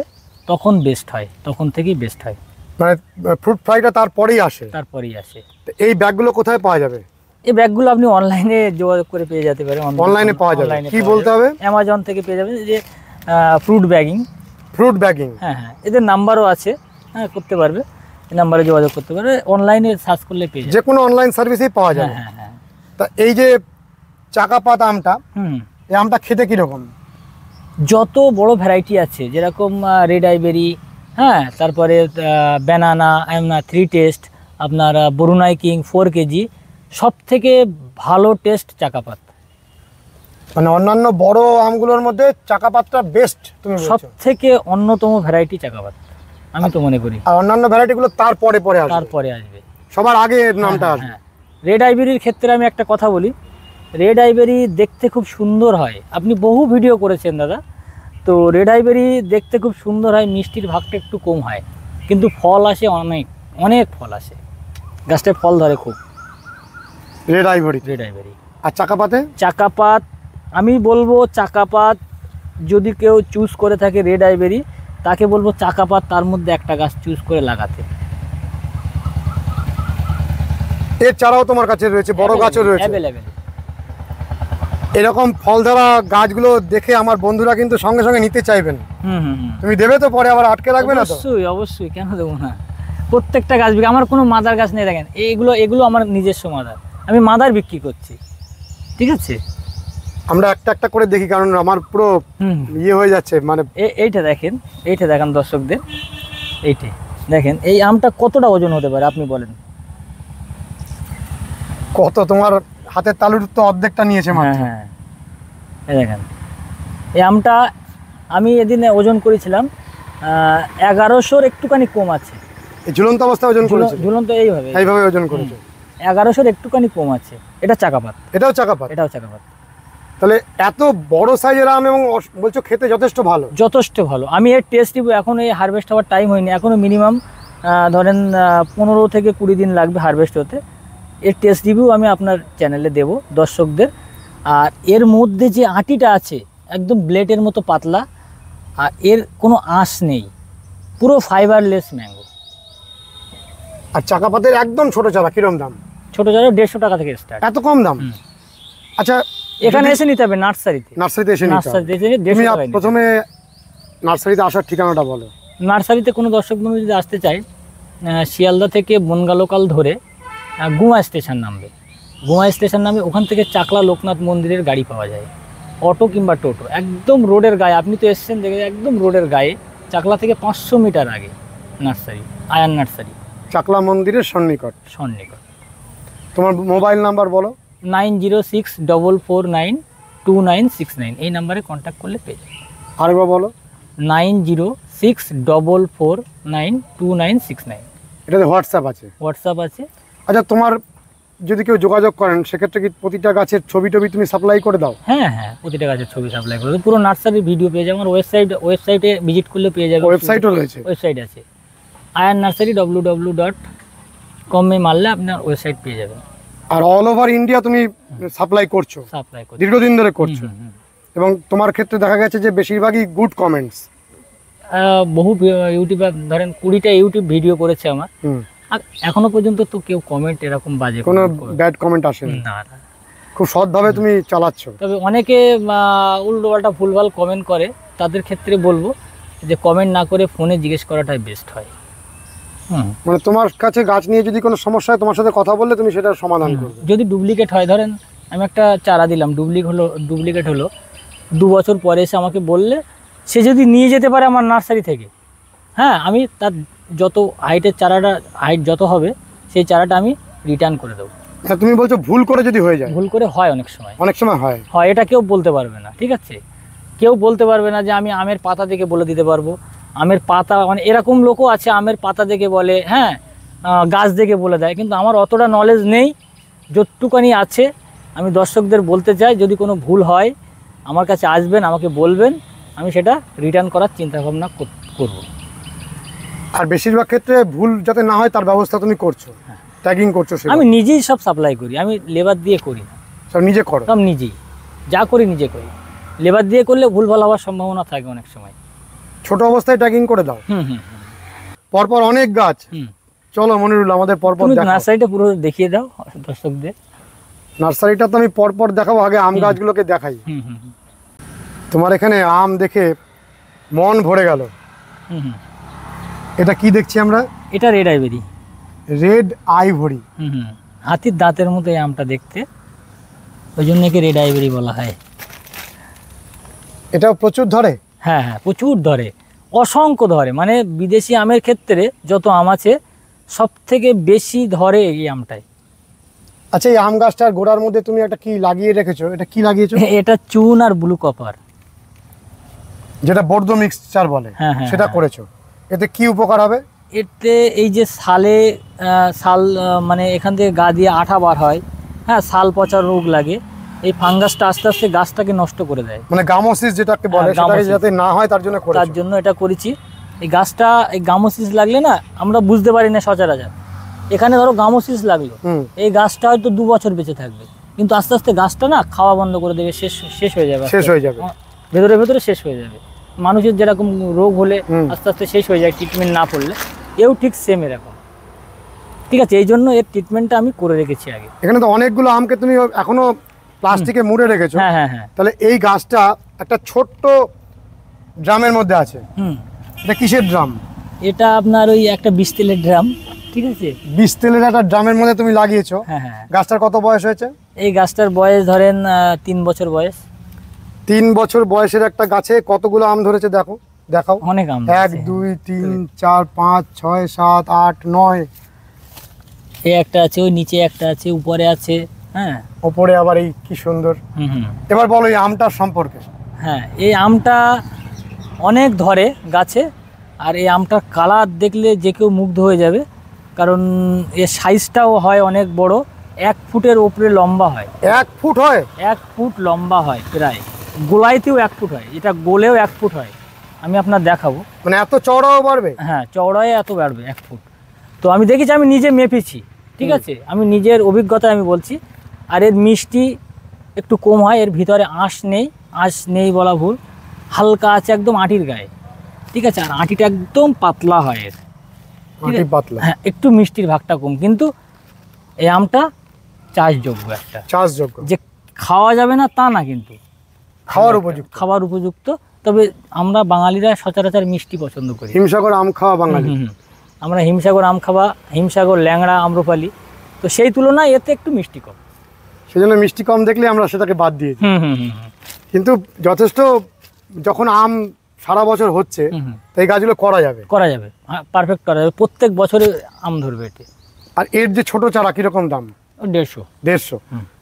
তখন বেস্ট হয়, তখন থেকেই বেস্ট হয়। মানে ফ্রুট ফ্রাইটা তারপরেই আসে? তারপরেই আসে। তো এই ব্যাগগুলো কোথায় পাওয়া যাবে? এই ব্যাগগুলো আপনি অনলাইনে যোগাযোগ করে পেয়ে যেতে পারেন। অনলাইনে পাওয়া যাবে? কি বলতে হবে? অ্যামাজন থেকে পেয়ে যাবেন, যে ফ্রুট ব্যাগিং। ফ্রুট ব্যাগিং, হ্যাঁ হ্যাঁ, এদের নাম্বারও আছে, হ্যাঁ করতে পারবে, এই নাম্বারে যোগাযোগ করতে পারবে, অনলাইনে সার্চ করলে পেয়ে যাবে। যে কোনো অনলাইন সার্ভিসেই পাওয়া যাবে। হ্যাঁ হ্যাঁ। তা এই যে চাকাপাত আমটা, এই আমটা খেতে কীরকম? যত বড় ভ্যারাইটি আছে, যেরকম রেড আইবেরি, হ্যাঁ, তারপরে ব্যানানা, 3 টেস্ট, আপনার বরুণাই কিং 4 কেজি, সব থেকে ভালো টেস্ট চাকাপাত। মানে অন্যান্য বড় আমগুলোর মধ্যে চাকাপাতটা বেস্ট তুমি বলছো? সব থেকে অন্যতম ভ্যারাইটি চাকাপাত আমি তো মনে করি। আর অন্যান্য ভ্যারাইটিগুলো তারপরে আসবে? তারপরে আসবে, সবার আগে এর নামটা আসবে। রেড আইবেরির ক্ষেত্রে আমি একটা কথা বলি, রেড আইবেরি দেখতে খুব সুন্দর হয়। আপনি বহু ভিডিও করেছেন দাদা, তো রেড আইবেরি দেখতে খুব সুন্দর হয়, মিষ্টির ভাগটা একটু কম হয়, কিন্তু ফল আসে অনেক অনেক ফল আসে, গাছটায় ফল ধরে খুব। Red ivory. রেড আইবেরি। আর চাকাপাতে? চাকাপাত আমি বলবো, চাকাপাত যদি কেউ চুজ করে থাকে রেড আইবেরি, তাকে বলবো চাকাপাত তার মধ্যে একটা গাছ চুজ করে লাগাতে। এর চারাও তোমার কাছে রয়েছে? বড় গাছও রয়েছে? অ্যাভেলেবেল। এরকম ফল ধরা গাছগুলো দেখে আমার বন্ধুরা কিন্তু সঙ্গে সঙ্গে নিতে চাইবেন। তুমি দেবে তো? পরে আবার আটকে রাখবে না তো? অবশ্যই অবশ্যই, কেন দেবো না। প্রত্যেকটা গাছ বিক্রি, আমার কোনো মাদার গাছ নেই, দেখেন এগুলো আমার নিজস্ব মাদার, আমি মাদার বিক্রি করছি, ঠিক আছে? আমরা একটা একটা করে দেখি, কারণ আমার পুরো ইয়ে হয়ে যাচ্ছে। মানে এইটা দেখেন, এইটা দেখান দর্শকদের, এইটা দেখেন, এই আমটা কতটা ওজন হতে পারে আপনি বলেন? কত? তোমার হাতের তালুর তো অর্ধেকটা নিয়েছে। হ্যাঁ হ্যাঁ, এই দেখেন, এই আমটা আমি এদিন ওজন করেছিলাম 1100-র একটুখানি কম আছে। এই ঝুলন্ত অবস্থায় ওজন করেছে? ঝুলন্ত এইভাবে ওজন করেছে। 1100-র একটুখানি কম আছে। এটা চাকাপাত। এটাও চাকাপাত? এটাও চাকাপাত। তাহলে এত বড় সাইজের আম, এবং বলছো খেতে যথেষ্ট ভালো? যথেষ্ট ভালো। আমি এর টেস্ট রিভিউ, এখন এই হারভেস্ট হওয়ার টাইম হয়নি, এখনও মিনিমাম ধরেন 15 থেকে 20 দিন লাগবে হারভেস্ট হতে। এর টেস্ট রিভিউ আমি আপনার চ্যানেলে দেব দর্শকদের। আর এর মধ্যে যে আটিটা আছে একদম ব্লেডের মতো পাতলা, আর এর কোনো আঁশ নেই, পুরো ফাইবারলেস ম্যাঙ্গো। আর চাকাপাতের একদম ছোট চারা কিরম দাম? ছোট চারা 150 টাকা থেকে স্টার্ট। এত কম দাম? আচ্ছা, এখানে এসে নিতে হবে নার্সারিতে। নার্সারিতে এসে নিতে হবে। তুমি প্রথমে নার্সারিতে আসার ঠিকানাটা বলো। নার্সারিতে কোনো দর্শক বন্ধু যদি আসতে চায়, শিয়ালদা থেকে বনগা লোকাল ধরে গুয়া স্টেশন নামবে। গুয়া স্টেশন নামে ওখান থেকে চাকলা লোকনাথ মন্দিরের গাড়ি পাওয়া যায়, অটো কিংবা টোটো, একদম রোডের গায়ে। আপনি তো এসছেন দেখে, একদম রোডের গায়ে, চাকলা থেকে 500 মিটার আগে নার্সারি, আয়ান নার্সারি, চাকলা মন্দিরের সন্নিকট। তোমার মোবাইল নাম্বার বলো। 9064492969, এই নাম্বারে কন্ট্যাক্ট করলে পেয়ে যাবে। আরেকবার বলো। 9064492969। এটাতে হোয়াটসঅ্যাপ আছে? হোয়াটসঅ্যাপ আছে। আচ্ছা, তোমার যদি কেউ যোগাযোগ করেন সেক্ষেত্রে কি প্রতিটা গাছের ছবি টবি তুমি সাপ্লাই করে দাও? হ্যাঁ হ্যাঁ, প্রতিটা গাছের ছবি সাপ্লাই করে দেবো। পুরো নার্সারির ভিডিও পেয়ে যাবে আমার ওয়েবসাইটে ভিজিট করলে পেয়ে যাবে। ওয়েবসাইটও রয়েছে? ওয়েবসাইট আছে, আয়ার নার্সারি www.com মারলে আপনার ওয়েবসাইট পেয়ে যাবেন। আর অল ওভার ইন্ডিয়া তুমি সাপ্লাই করছো? সাপ্লাই করছি, দীর্ঘদিন ধরে করছো। এবং তোমার ক্ষেত্রে দেখা গেছে যে বেশিরভাগই গুড কমেন্টস। বহু ইউটিউবার ধরেন 20টা ইউটিউব ভিডিও করেছে আমার, আর এখনো পর্যন্ত তো কেউ কমেন্ট এরকম বাজে কোনো ব্যাড কমেন্ট আসেনি? না না, খুব সৎভাবে তুমি চালাচ্ছ। তবে অনেকে উল্টোপাল্টা ভুলভাল কমেন্ট করে, তাদের ক্ষেত্রে বলবো যে কমেন্ট না করে ফোনে জিজ্ঞেস করাটাই বেস্ট হয়। মানে তোমার কাছে গাছ নিয়ে যদি কোনো সমস্যা হয় তোমার সাথে কথা বললে তুমি সেটার সমাধান করবে। যদি ডুপ্লিকেট হয়, ধরেন আমি একটা চারা দিলাম, ডুপ্লিকেট হলো, 2 বছর পরে এসে আমাকে বললে, সে যদি নিয়ে যেতে পারে আমার নার্সারি থেকে, হ্যাঁ, আমি তার যত হাইটের চারাটা হাইট যত হবে সেই চারাটা আমি রিটার্ন করে দেবো। তুমি বলছো ভুল করে যদি হয়ে যায়? ভুল করে হয়, অনেক সময় হয়। এটা কেউ বলতে পারবে না, ঠিক আছে? কেউ বলতে পারবে না যে আমি আমের পাতা দেখে বলে দিতে পারবো। আমের পাতা, মানে এরকম লোকও আছে আমের পাতা দেখে বলে, হ্যাঁ, গাছ দেখে বলে দেয়, কিন্তু আমার অতটা নলেজ নেই। যতটুকানি আছে আমি দর্শকদের বলতে চাই, যদি কোনো ভুল হয় আমার কাছে আসবেন, আমাকে বলবেন, আমি সেটা রিটার্ন করার চিন্তাভাবনা করব। আর বেশিরভাগ ক্ষেত্রে ভুল যাতে না হয় তার ব্যবস্থা তুমি করছো, ট্যাগিং করছো। আমি নিজেই সব সাপ্লাই করি, আমি লেবার দিয়ে করি না, সব নিজে করো? সব নিজেই, যা করি নিজে করি। লেবার দিয়ে করলে ভুলভাল হওয়ার সম্ভাবনা থাকে অনেক সময়। ছোট অবস্থায় ট্যাগিং করে দাও? পরপর অনেক গাছ। চলো মনিরুল, আমাদের পরপর নার্সারিটা পুরো দেখিয়ে দাও দর্শকদের। নার্সারিটা তো আমি পরপর দেখাবো, আগে আম গাছগুলোকে দেখাই। তোমার এখানে আম দেখে মন ভরে গেল। এটা কি দেখছি আমরা? এটা রেড আইভরি। Red ivory? হাতির দাঁতের মতো এই আমটা দেখতে, ওই জন্য একে রেড আইভরি বলা হয়। এটা প্রচুর ধরে? হ্যাঁ হ্যাঁ, প্রচুর ধরে, অসংখ্য ধরে। মানে বিদেশি আমের ক্ষেত্রে যত আম আছে সব থেকে বেশি ধরে এই আমটাই। আচ্ছা, এই আম গাছটার গোড়ার মধ্যে তুমি একটা কি লাগিয়ে রেখেছো? এটা কি লাগিয়েছো? এটা চুন আর ব্লু কপার, যেটা বর্ধ মিক্সচার বলে, সেটা করেছো। এতে কি উপকার হবে? এতে এই যে সাল মানে এখান থেকে গা দিয়ে আঠা বার হয়, হ্যাঁ, সাল পচা রোগ লাগে, এই ফাঙ্গাসটা আস্তে আস্তে গাছটাকে নষ্ট করে দেয়। মানে গামোসিস যেটাকে বলে, সেটাকে যাতে না হয় তার জন্য এটা করেছি। এই গাছটা, এই গামোসিস লাগলে না আমরা বুঝতে পারি না সচরাচর। এখানে ধরো গামোসিস লাগলো, এই গাছটা হয়তো 2 বছর বেঁচে থাকবে, কিন্তু আস্তে আস্তে গাছটা না খাওয়া বন্ধ করে দেবে, শেষ হয়ে যাবে, ভেতরে শেষ হয়ে যাবে। মানুষের যেরকম রোগ হলে আস্তে আস্তে শেষ হয়ে যায় ট্রিটমেন্ট না করলে, এও ঠিক সেম এরকম। ঠিক আছে, এই জন্য এর ট্রিটমেন্টটা আমি করে রেখেছি আগে। এখানে তো অনেকগুলো আমকে তুমি এখনো প্লাস্টিকে মুড়ে রেখেছো। হ্যাঁ হ্যাঁ হ্যাঁ। তাহলে এই গাছটা একটা ছোট্ট ড্রামের মধ্যে আছে। এটা কিসের ড্রাম? এটা আপনার ওই একটা 20 তেলের ড্রাম, ঠিক আছে? 20 তেলের একটা ড্রামের মধ্যে তুমি লাগিয়েছো। হ্যাঁ হ্যাঁ। গাছটার কত বয়স হয়েছে? এই গাছটার বয়স ধরেন 3 বছর বয়স। 3 বছর বয়সের একটা গাছে কতগুলো আম ধরেছে দেখাও। অনেক আম। 1 2 3 4 5 6 7 8 9। এই একটা আছে, ওই নিচে একটা আছে, উপরে আছে। হ্যাঁ, উপরে আবার এই কি সুন্দর। এবার বলো এই আমটার সম্পর্কে। হ্যাঁ, এই আমটা অনেক ধরে গাছে, আর এই আমটার কালার দেখলে যে কেউ মুগ্ধ হয়ে যাবে, কারণ এর সাইজটাও হয় অনেক বড়, 1 ফুটের উপরে লম্বা হয়। 1 ফুট হয়? 1 ফুট লম্বা হয় প্রায়, গোলাইতেও 1 ফুট হয়, এটা গোলেও 1 ফুট হয়। আমি আপনার দেখাবো। মানে এত চওড়াও বাড়বে? হ্যাঁ, চওড়ায় এত বাড়বে 1 ফুট। তো আমি দেখেছি, আমি নিজে মেপেছি, ঠিক আছে, আমি নিজের অভিজ্ঞতায় আমি বলছি। আর এর মিষ্টি একটু কম হয়, এর ভিতরে আঁশ নেই বলা ভুল, হালকা আছে একদম আটির গায়ে, ঠিক আছে? আর আটিটা একদম পাতলা হয় এর, পাতলা। হ্যাঁ, একটু মিষ্টির ভাগটা কম, কিন্তু এই আমটা চাষযোগ্য, যে খাওয়া যাবে না তা না, কিন্তু খাওয়ার উপযুক্ত। তবে আমরা বাঙালিরা সচরাচর মিষ্টি পছন্দ করি। হিমসাগর আম খাওয়া বাঙালি, আমরা হিমসাগর আম খাওয়া, হিমসাগর, ল্যাংড়া, আম্রপালি, তো সেই তুলনায় এতে একটু মিষ্টি কম, সেজন্য মিষ্টি কম দেখলে আমরা সেটাকে বাদ দিয়েছি। কিন্তু যথেষ্ট, যখন আম সারা বছর হচ্ছে এই গাছগুলো করা যাবে, পারফেক্ট করা যাবে, প্রত্যেক বছরে আম ধরবে এতে। আর এর যে ছোট চারা কিরকম দাম? 150।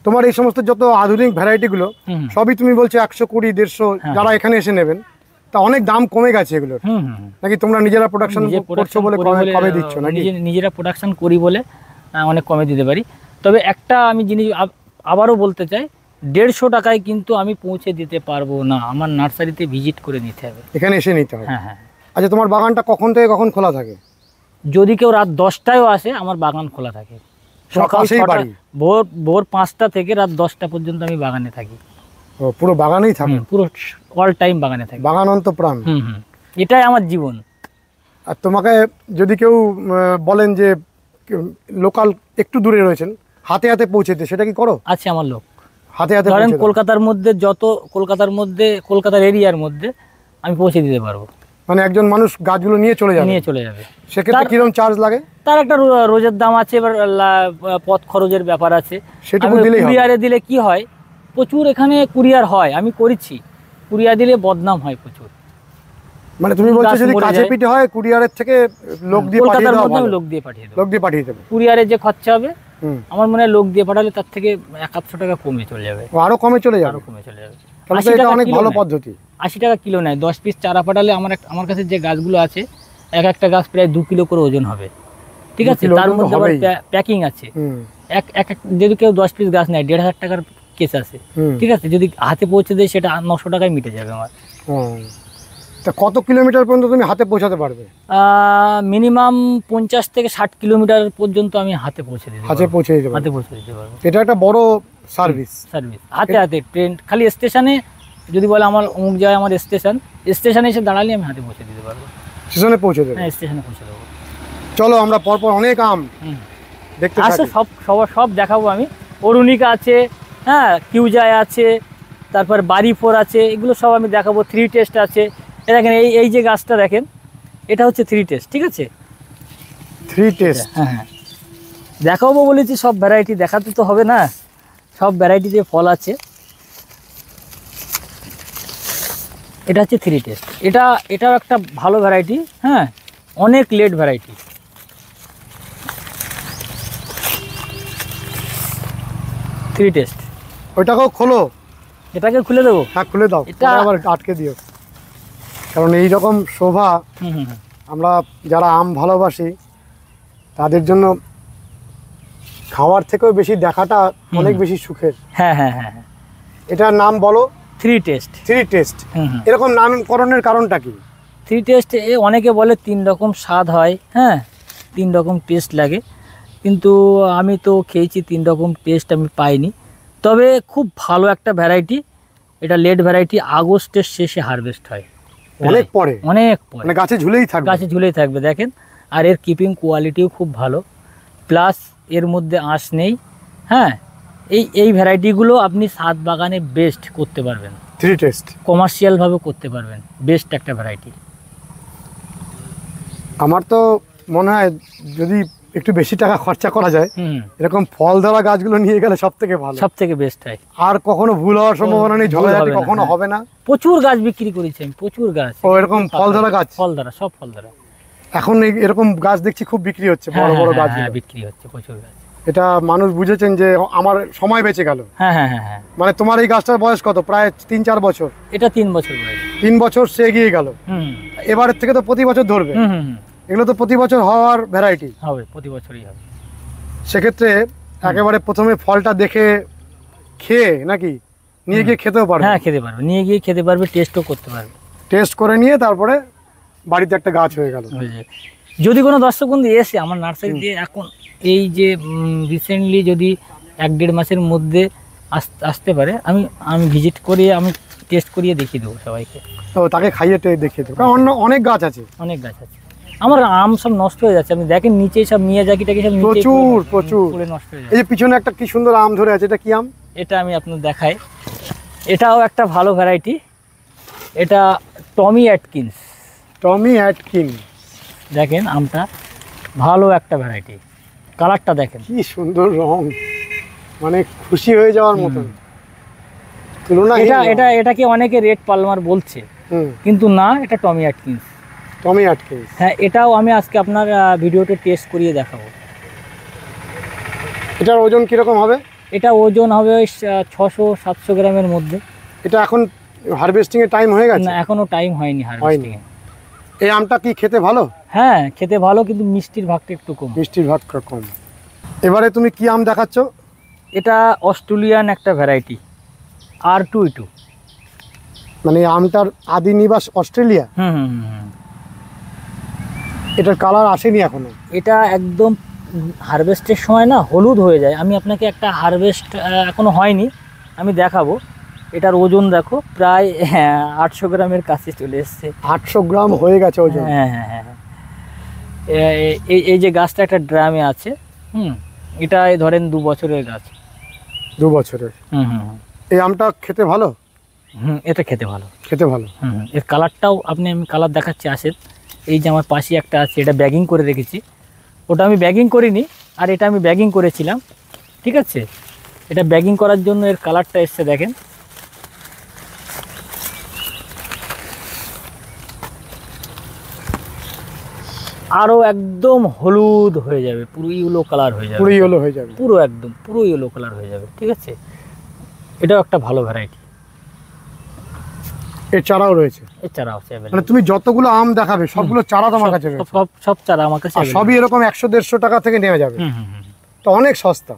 তোমার এই সমস্ত যত আধুনিক ভ্যারাইটি গুলো সবই তুমি বলছো 120 150, যারা এখানে এসে নেবেন তা অনেক দাম কমে গেছে এগুলোর, নাকি তোমরা নিজেরা প্রোডাকশন করছো বলে কমে দিচ্ছ? নাকি নিজেরা প্রোডাকশন করি বলে অনেক কমে দিতে পারি। তবে একটা আমি জিনিস আবারও বলতে চাই, 150 টাকায় কিন্তু আমি পৌঁছে দিতে পারবো না, আমার নার্সারিতে ভিজিট করে নিতে হবে, এখানে এসে নিতে হবে। হ্যাঁ হ্যাঁ। আচ্ছা, তোমার বাগানটা কখন থেকে কখন খোলা থাকে? যদি কেউ রাত 10টায়ও আসে আমার বাগান খোলা থাকে। সকাল পাশেই 6টা, বাড়ি? ভোর 5টা থেকে রাত 10টা পর্যন্ত আমি বাগানে থাকি। ও, পুরো বাগানেই থাকে? পুরো অল টাইম বাগানে থাকি। বাগান অন্তঃপ্রাণ। এটাই আমার জীবন। আর তোমাকে যদি কেউ বলেন যে লোকাল একটু দূরে রয়েছেন, হাতে হাতে পৌঁছে দিতে, সেটা কি করো? আছে আমার লোক, হাতে হাতে ধরেন পৌঁছে দাও? কলকাতার এরিয়ার মধ্যে আমি পৌঁছে দিতে পারবো। মানে একজন মানুষ গাছগুলো নিয়ে চলে যাবে? সেক্ষেত্রে কিরকম চার্জ লাগে? তার একটা রোজের দাম আছে, এবার পথ খরচের ব্যাপার আছে। সেটুকু দিলেই হবে? কুরিয়ারে দিলে কি হয়, প্রচুর এখানে কুরিয়ার হয়, আমি করেছি, কুরিয়ার দিলে বদনাম হয় প্রচুর। মানে তুমি বলছো যদি কাছে পিঠে হয় কুরিয়ারের থেকে লোক দিয়ে পাঠিয়ে দাও? ভালো, লোক দিয়ে পাঠিয়ে দেবো। লোক দিয়ে পাঠিয়ে দেবে। কুরিয়ারে যে খরচা হবে আমার মনে হয় লোক দিয়ে পাঠালে তার থেকে 100-150 টাকা কমে চলে যাবে। আরো কমে চলে যাবে? আরো কমে চলে যাবে। তাহলে তো এটা অনেক ভালো পদ্ধতি। 80 টাকা কিলো নেয়। 10 পিস চারা পাঠালে আমার কাছে যে গাছগুলো আছে এক একটা গাছ প্রায় 2 কিলো করে ওজন হবে, ঠিক আছে? তার মধ্যে আবার প্যাকিং আছে। যদি কেউ 10 পিস গাছ নেয় 1,500 টাকার কেস আছে, ঠিক আছে? যদি হাতে পৌঁছে দেয় সেটা 900 টাকায় মিটে যাবে আমার। তা কত কিলোমিটার পর্যন্ত তুমি হাতে পৌঁছাতে পারবে? মিনিমাম 50 থেকে 60 কিলোমিটার পর্যন্ত আমি হাতে পৌঁছে দিতে পারবো। এটা একটা বড় সার্ভিস। হাতে ট্রেন খালি স্টেশনে যদি বলে আমার অমুক জায়গায় আমার স্টেশনে এসে দাঁড়ালে আমি হাতে পৌঁছে দিতে পারবো। স্টেশনে পৌঁছে দেবো? হ্যাঁ, স্টেশনে পৌঁছে দেবো। চলো আমরা পরপর অনেক আম দেখতে আসলে সব দেখাবো আমি। অরুণিকা আছে, হ্যাঁ, কিউজায় আছে, তারপর বাড়ি 4 আছে, এগুলো সব আমি দেখাবো। 3 টেস্ট আছে। দেখেন এই যে গাছটা দেখেন, এটা হচ্ছে 3 টেস্ট, ঠিক আছে? 3 টেস্ট? হ্যাঁ হ্যাঁ, দেখাবো বলেছি, সব ভ্যারাইটি দেখাতে তো হবে না, সব ভ্যারাইটি যে ফল আছে। এটা হচ্ছে 3 টেস্ট। এটাও একটা ভালো ভ্যারাইটি, হ্যাঁ, অনেক লেট ভ্যারাইটি। 3 টেস্ট। ওইটাকেও খোলো? এটাকে খুলে দেবো? হ্যাঁ, খুলে দাও। এটা আবার আটকে দিও, কারণ এই রকম শোভা আমরা যারা আম ভালোবাসি তাদের জন্য খাওয়ার থেকেও বেশি দেখাটা অনেক বেশি সুখের। হ্যাঁ হ্যাঁ হ্যাঁ। এটার নাম বলো? 3 টেস্ট। 3 টেস্ট। এরকম নামকরণের কারণটা কি? 3 টেস্ট অনেকে বলে 3 রকম স্বাদ হয়, হ্যাঁ, 3 রকম টেস্ট লাগে, কিন্তু আমি তো খেয়েছি 3 রকম টেস্ট আমি পাইনি। তবে খুব ভালো একটা ভ্যারাইটি। এটা লেট ভ্যারাইটি, আগস্টের শেষে হারভেস্ট হয়, অনেক পরে। মানে গাছে ঝুলেই থাকবে। দেখেন, আর এর কিপিং কোয়ালিটিও খুব ভালো, প্লাস এর মধ্যে আঁশ নেই। হ্যাঁ, এই ভ্যারাইটিগুলো আপনি ছাদ বাগানে বেস্ট করতে পারবেন। 3 টেস্ট কমার্শিয়ালভাবে করতে পারবেন, বেস্ট একটা ভ্যারাইটি। আমার তো মনে হয় যদি একটু বেশি টাকা খরচা করা যায় এরকম ফল ধরা গাছগুলো নিয়ে গেলে সব থেকে বেস্ট হয়। আর কখনো ভুল হওয়ার সম্ভাবনা নেই, ঝগড়াঝাটি কখনো হবে না। প্রচুর গাছ বিক্রি করেছি আমি, প্রচুর গাছ। ও, এরকম ফল ধরা গাছ? সব ফল ধরা। এখন এরকম গাছ দেখছি খুব বিক্রি হচ্ছে, বড় বড় গাছ বিক্রি হচ্ছে, প্রচুর গাছ। এটা মানুষ বুঝেছেন যে আমার সময় বেঁচে গেল। হ্যাঁ হ্যাঁ হ্যাঁ। মানে তোমার এই গাছটার বয়স কত? প্রায় 3-4 বছর? এটা 3 বছর বয়স। 3 বছর সে এগিয়ে গেল। এবারের থেকে তো প্রতি বছর ধরবে? এগুলো তো প্রতি বছর হওয়ার ভ্যারাইটি হবে, প্রতি বছরই হবে। সেক্ষেত্রে একেবারে প্রথমে ফলটা দেখে খেয়ে নাকি নিয়ে গিয়ে খেতেও পারবে? হ্যাঁ, খেতে পারবে, নিয়ে গিয়ে খেতে পারবে, টেস্টও করতে পারবে। টেস্ট করে নিয়ে তারপরে বাড়িতে একটা গাছ হয়ে গেল। যদি কোনো দর্শক বন্ধু এসে আমার নার্সারি দিয়ে এখন এই যে রিসেন্টলি যদি 1-1.5 মাসের মধ্যে আসতে পারে, আমি ভিজিট করিয়ে আমি টেস্ট করিয়ে দেখিয়ে দেবো সবাইকে। তো তাকে খাইয়ে দেখিয়ে দেবো, কারণ অনেক গাছ আছে। আমার আম সব নষ্ট হয়ে যাচ্ছে, আপনি দেখেন নিচে সব মিয়াজাকিটাকে সব প্রচুর নষ্ট হয়ে যাচ্ছে। এই যে পিছনে একটা কি সুন্দর আম ধরে আছে, এটা কি আম? এটা আমি আপনার দেখাই, এটাও একটা ভালো ভ্যারাইটি। এটা টমি অ্যাটকিন্স। দেখেন আমটা ভালো একটা ভ্যারাইটি, কালারটা দেখেন কি সুন্দর রং, মানে খুশি হয়ে যাওয়ার মতন। এটাকে অনেকে রেড পালমার বলছে, কিন্তু না, এটা টমি অ্যাটকিন্স। হ্যাঁ, এটাও আমি আজকে আপনার ভিডিওতে টেস্ট করিয়ে দেখাবো। এটার ওজন কিরকম হবে? এটা ওজন হবে 600-700 গ্রামের মধ্যে। এটা এখন হারভেস্টিং এর টাইম হয়ে গেছে? না, এখনো টাইম হয়নি হারভেস্টিং এ। এই আমটা কি খেতে ভালো? হ্যাঁ, খেতে ভালো, কিন্তু মিষ্টির ভাগটা একটু কম। এবারে তুমি কি আম দেখাচ্ছ? এটা অস্ট্রেলিয়ান একটা ভ্যারাইটি R22। মানে এই আমটার আদি নিবাস অস্ট্রেলিয়া। হুম হুম হুম হুম। এটার কালার আসেনি এখনো। এটা একদম হারভেস্টের সময় না হলুদ হয়ে যায়। আমি আপনাকে একটা হারভেস্ট এখনো হয়নি, আমি দেখাবো। এটার ওজন দেখো প্রায় 800 গ্রামের কাছে চলে এসছে। 800 গ্রাম হয়ে গেছে ওজন। হ্যাঁ হ্যাঁ হ্যাঁ। এই যে গাছটা একটা ড্রামে আছে, এটা ধরেন 2 বছরের গাছ। 2 বছরের। হুম হুম। এই আমটা খেতে ভালো? এটা খেতে ভালো। খেতে ভালো। এর কালারটাও আমি কালার দেখাচ্ছি আসেন। এই যে আমার পাশে একটা আছে, এটা ব্যাগিং করে রেখেছি। ওটা আমি ব্যাগিং করিনি, আর এটা আমি ব্যাগিং করেছিলাম। ঠিক আছে, এটা ব্যাগিং করার জন্য এর কালারটা এসছে দেখেন। আরও একদম হলুদ হয়ে যাবে, পুরো ইয়েলো কালার হয়ে যাবে। পুরো ইয়েলো হয়ে যাবে। পুরো একদম পুরো ইয়েলো কালার হয়ে যাবে। ঠিক আছে, এটাও একটা ভালো ভ্যারাইটি। এর চারাও রয়েছে? এর চারা আছে। মানে তুমি যতগুলো আম দেখাবে সবগুলো চারা তোমার কাছে রয়েছে? সব চারা আমার কাছে। আর সবই এরকম 100-150 টাকা থেকে নেওয়া যাবে? তো অনেক সস্তা।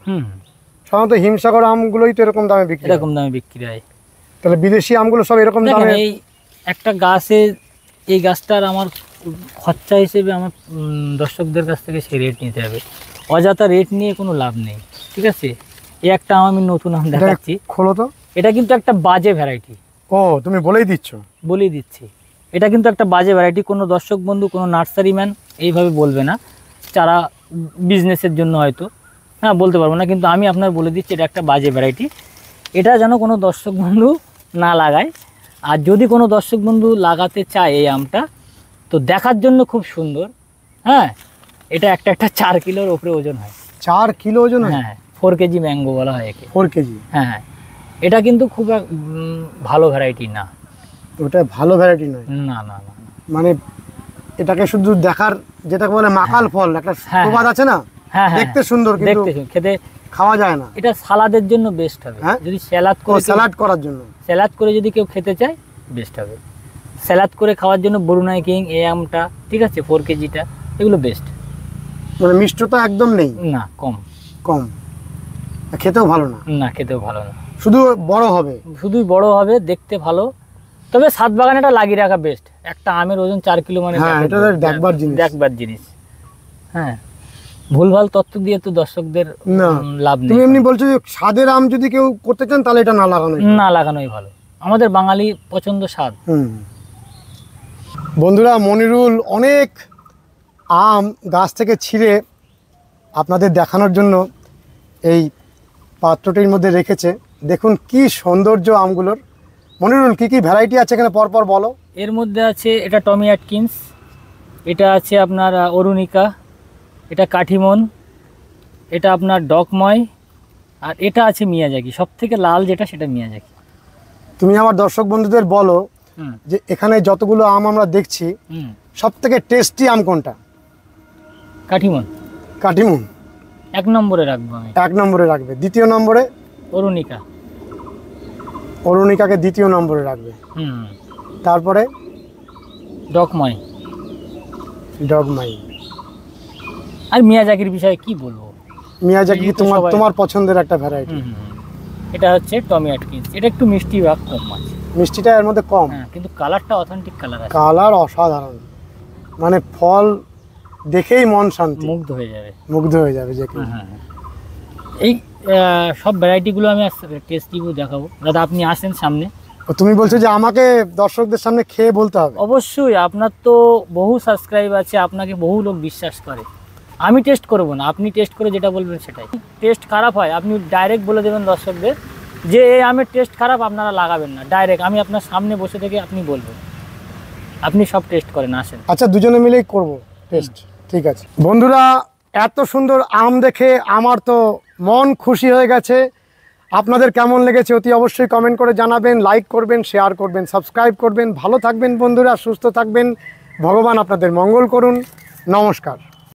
সাধারণত হিমসাগর আমগুলোই তো এরকম দামে বিক্রি, এরকম দামে বিক্রি হয়। তাহলে বিদেশি আমগুলো সব এরকম দামে? এই একটা গাছে, এই গাছটার আমার খরচা হিসেবে আমার দর্শকদের কাছ থেকে সেই রেট নিতে হবে। অযথা রেট নিয়ে কোনো লাভ নেই। ঠিক আছে, এই একটা আমি নতুন আম দেখাচ্ছি। খোলো তো। এটা কিন্তু একটা বাজে ভ্যারাইটি। ও, তুমি বলেই দিচ্ছ? বলেই দিচ্ছি, এটা কিন্তু একটা বাজে ভ্যারাইটি। কোনো দর্শক বন্ধু, কোনো নার্সারি ম্যান এইভাবে বলবে না। চারা বিজনেসের জন্য হয়তো, হ্যাঁ, বলতে পারবো না, কিন্তু আমি আপনার বলে দিচ্ছি এটা একটা বাজে ভ্যারাইটি। এটা যেন কোনো দর্শক বন্ধু না লাগায়। আর যদি কোনো দর্শক বন্ধু লাগাতে চায় এই আমটা, তো দেখার জন্য খুব সুন্দর। হ্যাঁ, এটা একটা 4 কিলোর ওপরে ওজন হয়। 4 কিলো ওজন? হ্যাঁ, 4 কেজি ম্যাঙ্গো বলা হয় একে। 4 কেজি? হ্যাঁ, এটা কিন্তু খুব ভালো ভ্যারাইটি না। ওটা ভালো ভ্যারাইটি নয়? না না না। মানে এটাকে শুধু দেখার, যেটাকে বলে মাকাল ফল, একটা প্রবাদ আছে না? হ্যাঁ, দেখতে সুন্দর কিন্তু খেতে খাওয়া যায় না। এটা সালাদের জন্য বেস্ট হবে। যদি স্যালাড করার জন্য, স্যালাড করে যদি কেউ খেতে চায়, বেস্ট হবে। স্যালাড করে খাওয়ার জন্য বরুণাই কিং, এই আমটা, ঠিক আছে, 4 কেজিটা, এগুলো বেস্ট। মানে মিষ্টতা একদম নেই? না, কম। খেতেও ভালো না? না, খেতেও ভালো না। শুধু বড় হবে? শুধুই বড় হবে, দেখতে ভালো। তবে ছাদ বাগানে এটা লাগিয়ে রাখা বেস্ট। একটা আমের ওজন 4 কিলো, মানে এটা দেখবার জিনিস। হ্যাঁ, ভুলভাল তথ্য দিয়ে তো দর্শকদের লাভ নেই। তুমি এমনি বলছো যে স্বাদের আম যদি কেউ করতে চান তাহলে এটা না লাগানোই ভালো। আমাদের বাঙালি পছন্দ স্বাদ। বন্ধুরা, মনিরুল অনেক আম গাছ থেকে ছিঁড়ে আপনাদের দেখানোর জন্য এই পাত্রটির মধ্যে রেখেছে। দেখুন কি সৌন্দর্য আমগুলোর। মনিরুল, কি কি ভ্যারাইটি আছে এখানে পরপর বলো। এর মধ্যে আছে এটা টমি অ্যাটকিন্স, এটা আছে আপনার অরুণিকা, এটা কাঠিমন, এটা আপনার ডকময়, আর এটা আছে মিয়াজাকি। সব থেকে লাল যেটা, সেটা মিয়াজাকি। তুমি আমার দর্শক বন্ধুদের বলো যে এখানে যতগুলো আম আমরা দেখছি সব থেকে টেস্টি আম কোনটা? কাঠিমন। কাঠিমন 1 নম্বরে রাখবো আমি। 1 নম্বরে রাখবে। দ্বিতীয় নম্বরে? অরুণিকা। অরুণিকাকে দ্বিতীয় নম্বরে রাখবে। তারপরে? ডকময়। ডগমাই। আর মিয়াজাকির বিষয়ে কি বলবো? মিয়াজাকি তোমার পছন্দের একটা ভ্যারাইটি। এটা হচ্ছে টমি অ্যাটকিন্স। এটা একটু মিষ্টি ভাগ কম আছে। মিষ্টিটা এর মধ্যে কম, কিন্তু কালারটা অথেন্টিক কালার আছে। কালার অসাধারণ, মানে ফল দেখেই মন শান্তি, মুগ্ধ হয়ে যাবে যে কেউ। এই সব ভ্যারাইটিগুলো আমি টেস্ট রিভিউ দেখাবো। দাদা, আপনি আসেন সামনে। তুমি বলছো যে আমাকে দর্শকদের সামনে খেয়ে বলতে হবে? অবশ্যই, আপনার তো বহু সাবস্ক্রাইব আছে, আপনাকে বহু লোক বিশ্বাস করে। আমি টেস্ট করব না, আপনি টেস্ট করে যেটা বলবেন সেটাই। টেস্ট খারাপ হয়, আপনি ডাইরেক্ট বলে দেবেন দর্শকদের যে এই আমের টেস্ট খারাপ, আপনারা লাগাবেন না। ডাইরেক্ট আমি আপনার সামনে বসে থেকে আপনি বলবেন। আপনি সব টেস্ট করেন, আসেন। আচ্ছা, দুজনে মিলেই করব টেস্ট। ঠিক আছে বন্ধুরা, এত সুন্দর আম দেখে আমার তো মন খুশি হয়ে গেছে। আপনাদের কেমন লেগেছে অতি অবশ্যই কমেন্ট করে জানাবেন, লাইক করবেন, শেয়ার করবেন, সাবস্ক্রাইব করবেন। ভালো থাকবেন বন্ধুরা, সুস্থ থাকবেন। ভগবান আপনাদের মঙ্গল করুন। নমস্কার।